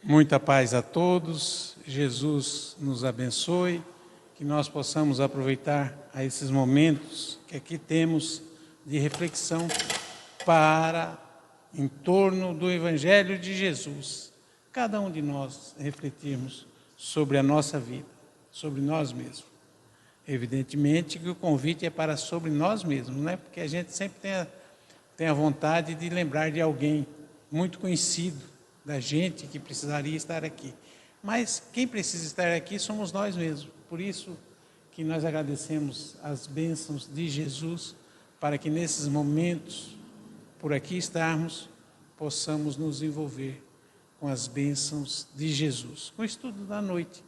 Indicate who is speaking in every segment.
Speaker 1: Muita paz a todos, Jesus nos abençoe, que nós possamos aproveitar a esses momentos que aqui temos de reflexão em torno do Evangelho de Jesus. Cada um de nós refletirmos sobre a nossa vida, sobre nós mesmos. Evidentemente que o convite é para sobre nós mesmos, né? Porque a gente sempre tem a vontade de lembrar de alguém muito conhecido da gente que precisaria estar aqui. Mas quem precisa estar aqui somos nós mesmos. Por isso que nós agradecemos as bênçãos de Jesus, para que nesses momentos, por aqui estarmos, possamos nos envolver com as bênçãos de Jesus. Com o estudo da noite,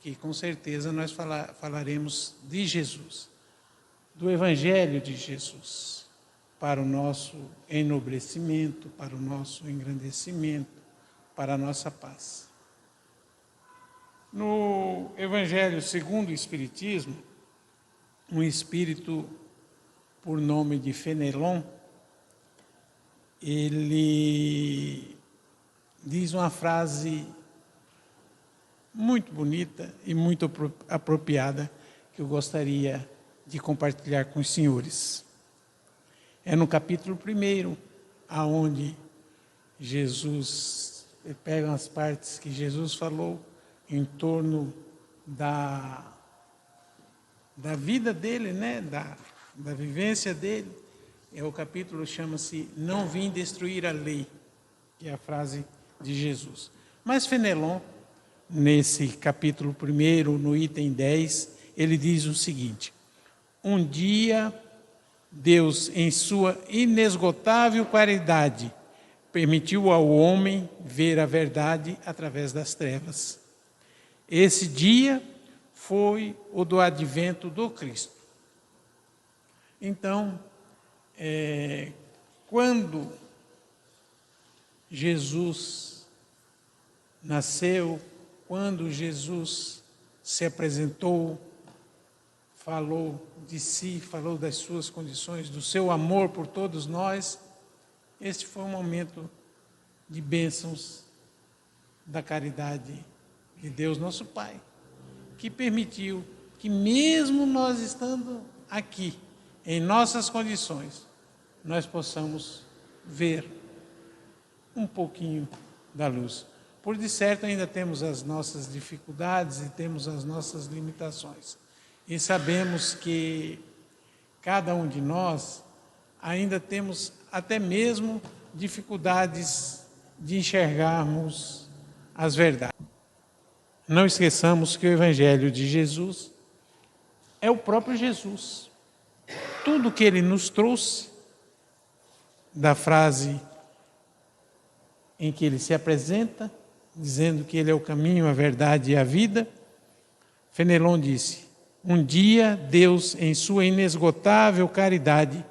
Speaker 1: que com certeza nós falaremos de Jesus, do Evangelho de Jesus, para o nosso enobrecimento, para o nosso engrandecimento, para a nossa paz. No Evangelho segundo o Espiritismo, um espírito por nome de Fenelon, ele diz uma frase muito bonita e muito apropriada que eu gostaria de compartilhar com os senhores. É no capítulo 1, aonde Jesus pega as partes que Jesus falou em torno da vida dele, né? da vivência dele. O capítulo chama-se Não Vim Destruir a Lei, que é a frase de Jesus. Mas Fenelon, nesse capítulo 1, no item 10, ele diz o seguinte: um dia Deus, em sua inesgotável caridade, permitiu ao homem ver a verdade através das trevas. Esse dia foi o do advento do Cristo. Então, quando Jesus nasceu, quando Jesus se apresentou, falou de si, falou das suas condições, do seu amor por todos nós, este foi um momento de bênçãos da caridade de Deus nosso Pai, que permitiu que mesmo nós estando aqui, em nossas condições, nós possamos ver um pouquinho da luz. Por de certo ainda temos as nossas dificuldades e temos as nossas limitações. E sabemos que cada um de nós ainda temos até mesmo dificuldades de enxergarmos as verdades. Não esqueçamos que o Evangelho de Jesus é o próprio Jesus. Tudo que ele nos trouxe, da frase em que ele se apresenta, dizendo que ele é o caminho, a verdade e a vida, Fenelon disse: um dia Deus, em sua inesgotável caridade,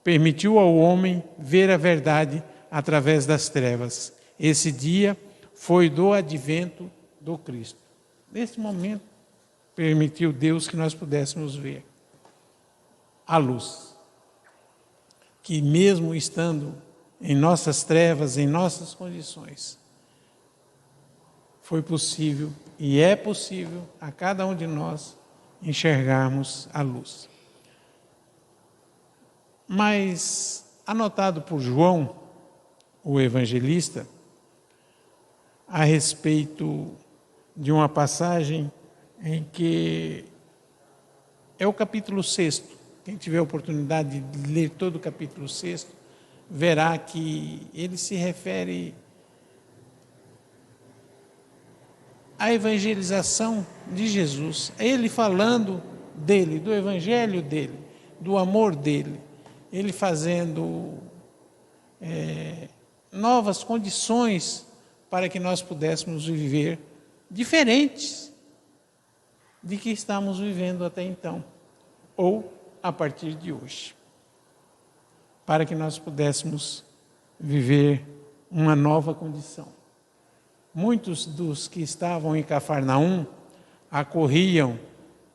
Speaker 1: permitiu ao homem ver a verdade através das trevas. Esse dia foi do advento do Cristo. Nesse momento, permitiu Deus que nós pudéssemos ver a luz, que mesmo estando em nossas trevas, em nossas condições, foi possível e é possível a cada um de nós enxergarmos a luz. Mas, anotado por João, o evangelista, a respeito de uma passagem em que é o capítulo 6. Quem tiver a oportunidade de ler todo o capítulo 6, verá que ele se refere à evangelização de Jesus, ele falando dele, do evangelho dele, do amor dele, ele fazendo novas condições para que nós pudéssemos viver diferentes de que estamos vivendo até então, ou a partir de hoje, para que nós pudéssemos viver uma nova condição. Muitos dos que estavam em Cafarnaum acorriam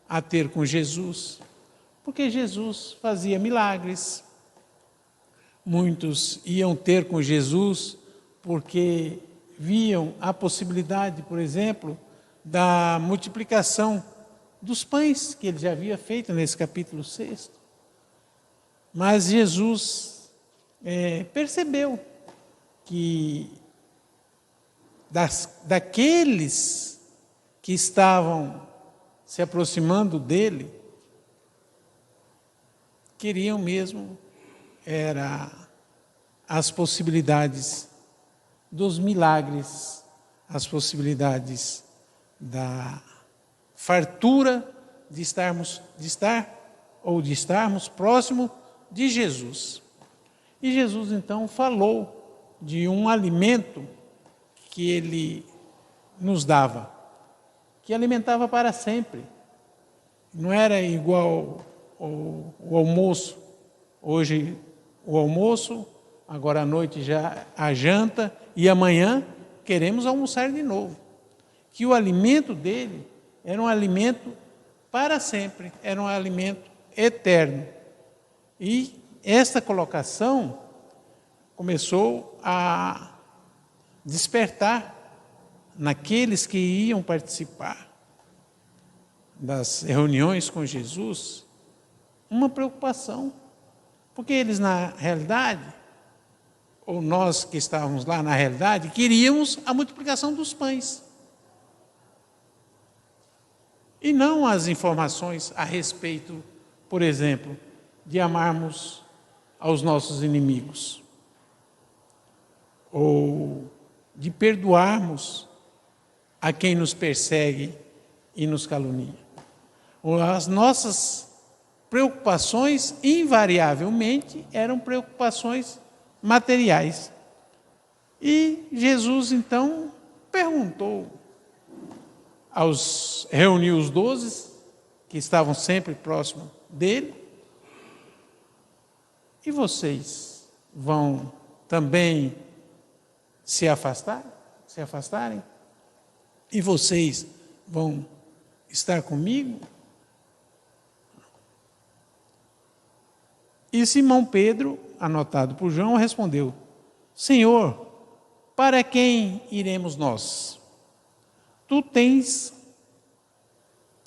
Speaker 1: a ter com Jesus, porque Jesus fazia milagres. Muitos iam ter com Jesus porque viam a possibilidade, por exemplo, da multiplicação dos pães que ele já havia feito nesse capítulo 6. Mas Jesus percebeu que daqueles que estavam se aproximando dele, queriam mesmo era as possibilidades dos milagres, as possibilidades da fartura de estarmos próximo de Jesus. E Jesus então falou de um alimento que ele nos dava, que alimentava para sempre. Não era igual o almoço. Hoje o almoço, agora à noite já a janta, e amanhã queremos almoçar de novo. Que o alimento dele era um alimento para sempre, era um alimento eterno. E esta colocação começou a despertar naqueles que iam participar das reuniões com Jesus uma preocupação, porque eles na realidade, ou nós que estávamos lá na realidade, queríamos a multiplicação dos pães. E não as informações a respeito, por exemplo, de amarmos aos nossos inimigos, ou de perdoarmos a quem nos persegue e nos calunia. As nossas preocupações, invariavelmente, eram preocupações materiais. E Jesus, então, reuniu os 12, que estavam sempre próximos dele, e vocês vão também se afastarem? E vocês vão estar comigo? E Simão Pedro, anotado por João, respondeu: Senhor, para quem iremos nós? Tu tens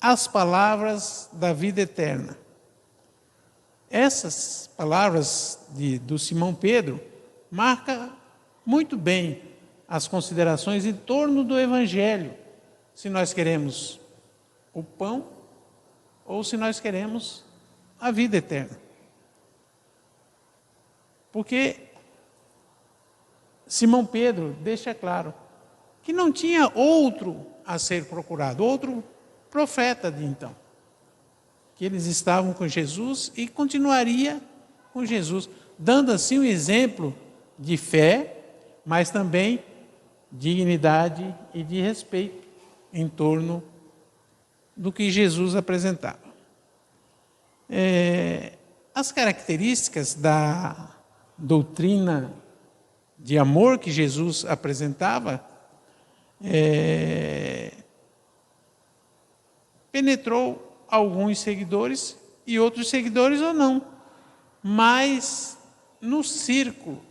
Speaker 1: as palavras da vida eterna. Essas palavras do Simão Pedro marcam muito bem as considerações em torno do Evangelho, se nós queremos o pão ou se nós queremos a vida eterna. Porque Simão Pedro deixa claro que não tinha outro a ser procurado, outro profeta de então. Que eles estavam com Jesus e continuaria com Jesus, dando assim um exemplo de fé, mas também dignidade e de respeito em torno do que Jesus apresentava. As características da doutrina de amor que Jesus apresentava penetrou alguns seguidores e outros seguidores ou não, mas no círculo,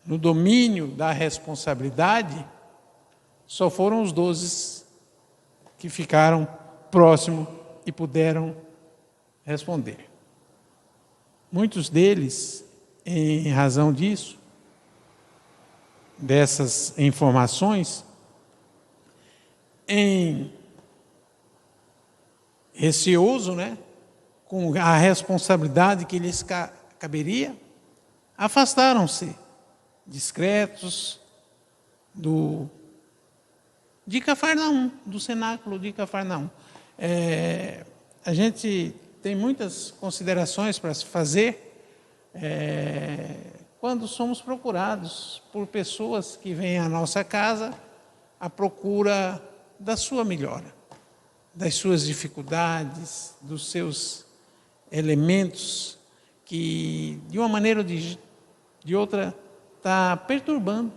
Speaker 1: no domínio da responsabilidade, só foram os 12 que ficaram próximos e puderam responder. Muitos deles, em razão disso, dessas informações, receoso, com a responsabilidade que lhes caberia, afastaram-se, discretos, de Cafarnaum, do cenáculo de Cafarnaum. A gente tem muitas considerações para se fazer quando somos procurados por pessoas que vêm à nossa casa à procura da sua melhora, das suas dificuldades, dos seus elementos que, de uma maneira ou de outra, está perturbando,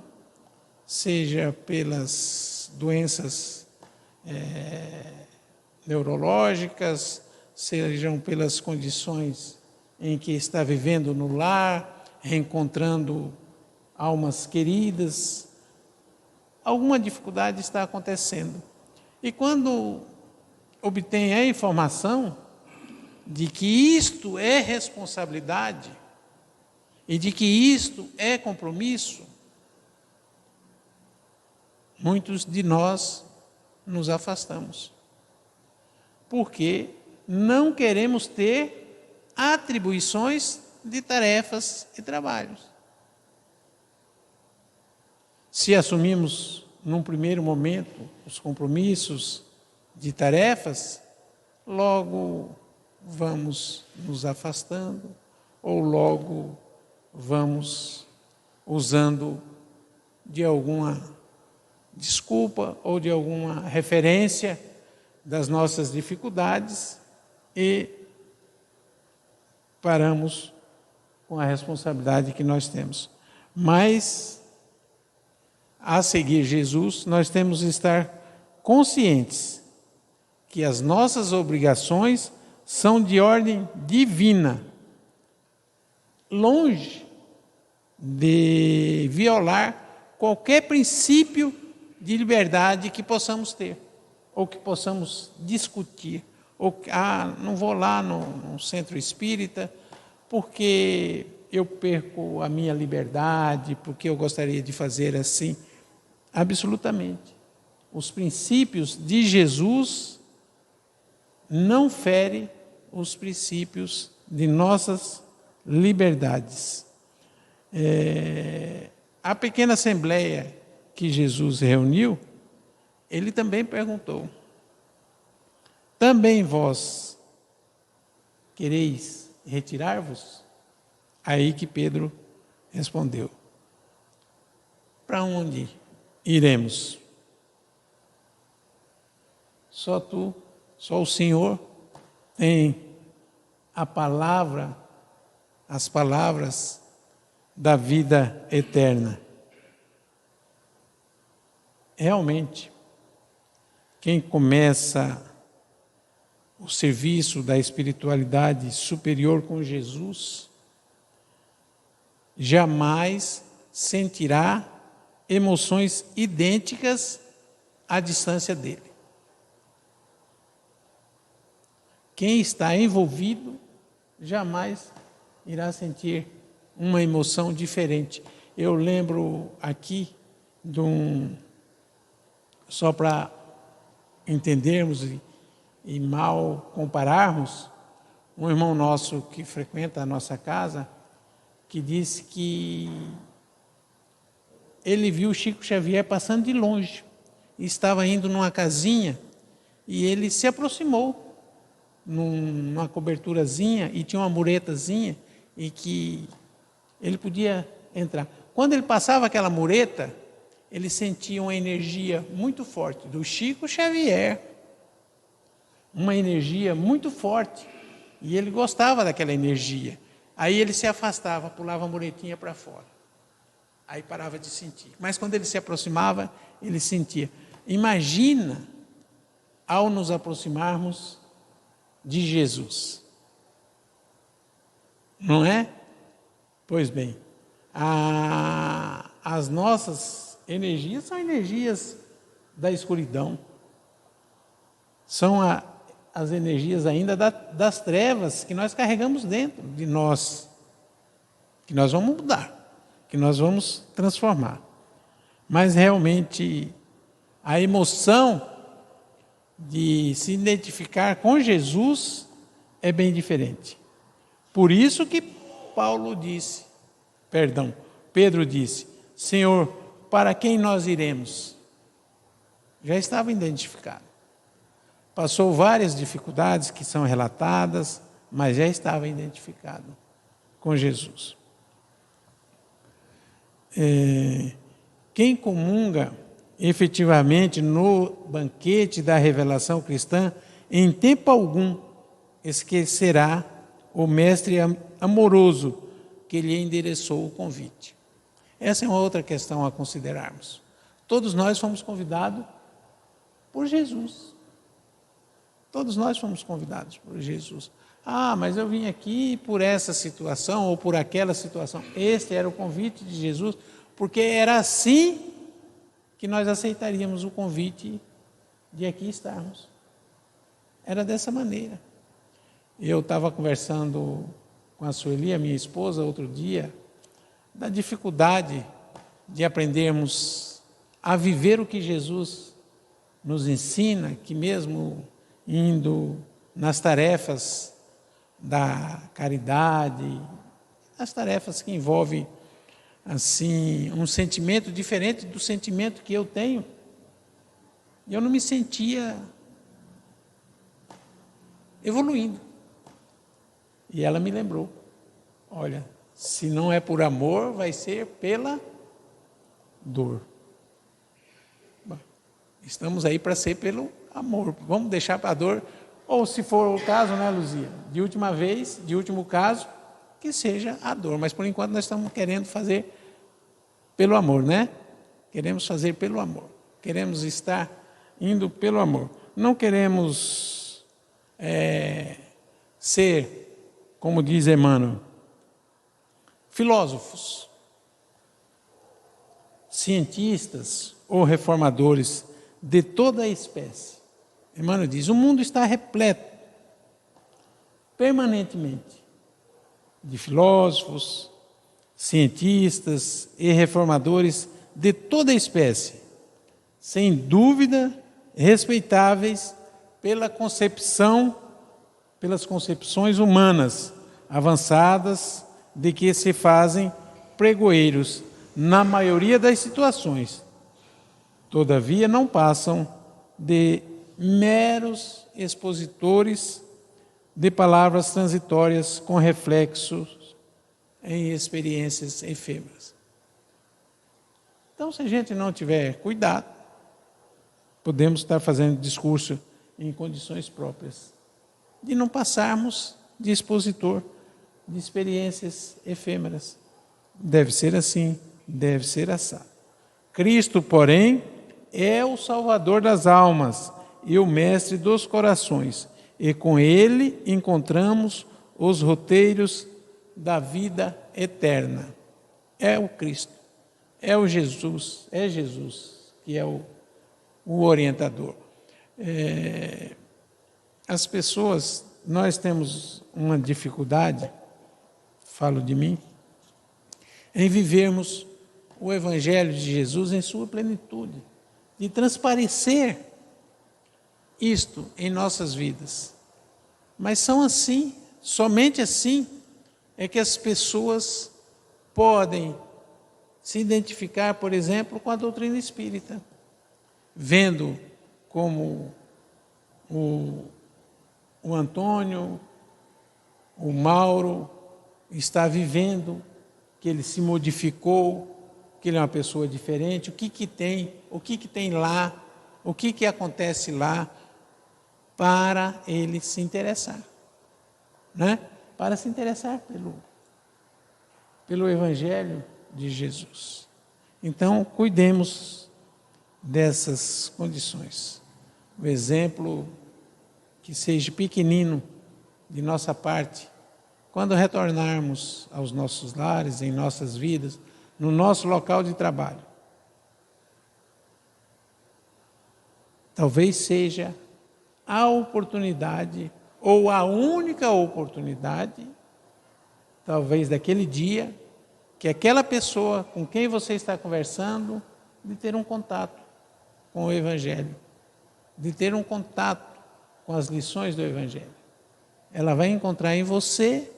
Speaker 1: seja pelas doenças neurológicas, sejam pelas condições em que está vivendo no lar, reencontrando almas queridas, alguma dificuldade está acontecendo. E quando obtém a informação de que isto é responsabilidade e de que isto é compromisso, muitos de nós nos afastamos, porque não queremos ter atribuições de tarefas e trabalhos. Se assumimos, num primeiro momento, os compromissos de tarefas, logo vamos nos afastando, ou logo vamos usando de alguma desculpa ou de alguma referência das nossas dificuldades e paramos com a responsabilidade que nós temos. Mas, a seguir Jesus, nós temos que estar conscientes que as nossas obrigações são de ordem divina, longe de violar qualquer princípio de liberdade que possamos ter, ou que possamos discutir, ou não vou lá no centro espírita porque eu perco a minha liberdade, porque eu gostaria de fazer assim. Absolutamente. Os princípios de Jesus não ferem os princípios de nossas liberdades. A pequena assembleia que Jesus reuniu, ele também perguntou: também vós quereis retirar-vos? Aí que Pedro respondeu: para onde iremos? Só tu, só o Senhor tem a palavra, as palavras da vida eterna. Realmente, quem começa o serviço da espiritualidade superior com Jesus, jamais sentirá emoções idênticas à distância dele. Quem está envolvido jamais irá sentir uma emoção diferente. Eu lembro aqui só para entendermos e mal compararmos, um irmão nosso que frequenta a nossa casa, que disse que ele viu Chico Xavier passando de longe, estava indo numa casinha e ele se aproximou numa coberturazinha e tinha uma muretazinha e que ele podia entrar. Quando ele passava aquela mureta, ele sentia uma energia muito forte do Chico Xavier, uma energia muito forte, e ele gostava daquela energia. Aí ele se afastava, pulava a muretinha para fora. Aí parava de sentir. Mas quando ele se aproximava, ele sentia. Imagina, ao nos aproximarmos de Jesus. Não é? Pois bem, as nossas energias são energias da escuridão. São as energias ainda das trevas que nós carregamos dentro de nós, que nós vamos mudar, que nós vamos transformar. Mas realmente a emoção de se identificar com Jesus é bem diferente. Por isso que Pedro disse: Senhor, para quem nós iremos? Já estava identificado. Passou várias dificuldades que são relatadas, mas já estava identificado com Jesus. Quem comunga efetivamente no banquete da revelação cristã, em tempo algum esquecerá o mestre amoroso que lhe endereçou o convite. Essa é uma outra questão a considerarmos. Todos nós fomos convidados por Jesus. Todos nós fomos convidados por Jesus. Mas eu vim aqui por essa situação ou por aquela situação. Este era o convite de Jesus, porque era assim que nós aceitaríamos o convite de aqui estarmos. Era dessa maneira. Eu estava conversando com a Sueli, a minha esposa, outro dia, da dificuldade de aprendermos a viver o que Jesus nos ensina, que mesmo indo nas tarefas da caridade, as tarefas que envolvem assim um sentimento diferente do sentimento que eu tenho, eu não me sentia evoluindo. E ela me lembrou, olha, se não é por amor, vai ser pela dor. Bom, estamos aí para ser pelo amor, vamos deixar para a dor, ou se for o caso, né, Luzia, de última vez, de último caso, que seja a dor, mas por enquanto nós estamos querendo fazer pelo amor, né? Queremos fazer pelo amor, queremos estar indo pelo amor, não queremos ser, como diz Emmanuel, filósofos, cientistas ou reformadores de toda a espécie. Emmanuel diz, o mundo está repleto, permanentemente, de filósofos, cientistas e reformadores de toda a espécie, sem dúvida respeitáveis pelas concepções humanas avançadas de que se fazem pregoeiros na maioria das situações. Todavia não passam de meros expositores de palavras transitórias com reflexos em experiências efêmeras. Então, se a gente não tiver cuidado, podemos estar fazendo discurso em condições próprias, de não passarmos de expositor de experiências efêmeras. Deve ser assim, deve ser assado. Cristo, porém, é o Salvador das almas e o Mestre dos corações, e com Ele encontramos os roteiros da vida eterna. É o Cristo, é Jesus que é o orientador. As pessoas, nós temos uma dificuldade, falo de mim, em vivermos o Evangelho de Jesus em sua plenitude, de transparecer isto em nossas vidas. Mas são assim, somente assim é que as pessoas podem se identificar, por exemplo, com a doutrina espírita, vendo como o Antônio, o Mauro está vivendo, que ele se modificou, que ele é uma pessoa diferente, o que tem lá, o que acontece lá, para ele se interessar, né? Para se interessar pelo Evangelho de Jesus. Então, cuidemos dessas condições. O exemplo que seja pequenino de nossa parte, quando retornarmos aos nossos lares, em nossas vidas, no nosso local de trabalho. Talvez seja a oportunidade, ou a única oportunidade, talvez daquele dia, que aquela pessoa com quem você está conversando, de ter um contato com o Evangelho, de ter um contato com as lições do Evangelho. Ela vai encontrar em você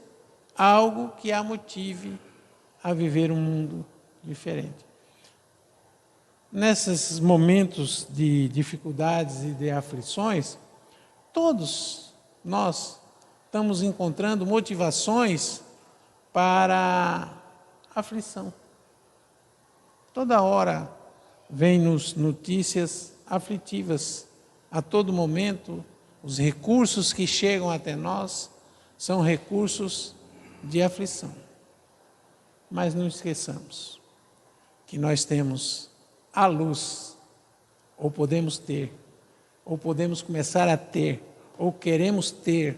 Speaker 1: algo que a motive a viver um mundo diferente. Nesses momentos de dificuldades e de aflições, todos nós estamos encontrando motivações para a aflição. Toda hora vem-nos notícias aflitivas. A todo momento, os recursos que chegam até nós são recursos de aflição. Mas não esqueçamos que nós temos a luz, ou podemos ter, ou podemos começar a ter, ou queremos ter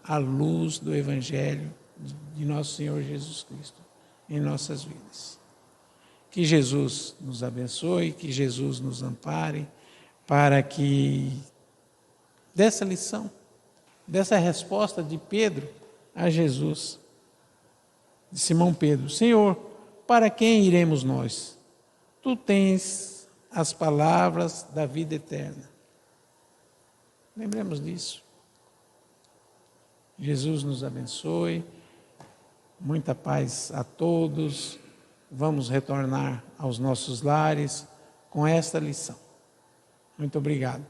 Speaker 1: a luz do Evangelho de nosso Senhor Jesus Cristo em nossas vidas. Que Que Jesus nos abençoe, que Jesus nos ampare, para que dessa lição, dessa resposta de Pedro a Jesus, de Simão Pedro: Senhor, para quem iremos nós? Tu tens as palavras da vida eterna. Lembremos disso. Jesus nos abençoe, muita paz a todos. Vamos retornar aos nossos lares com esta lição. Muito obrigado.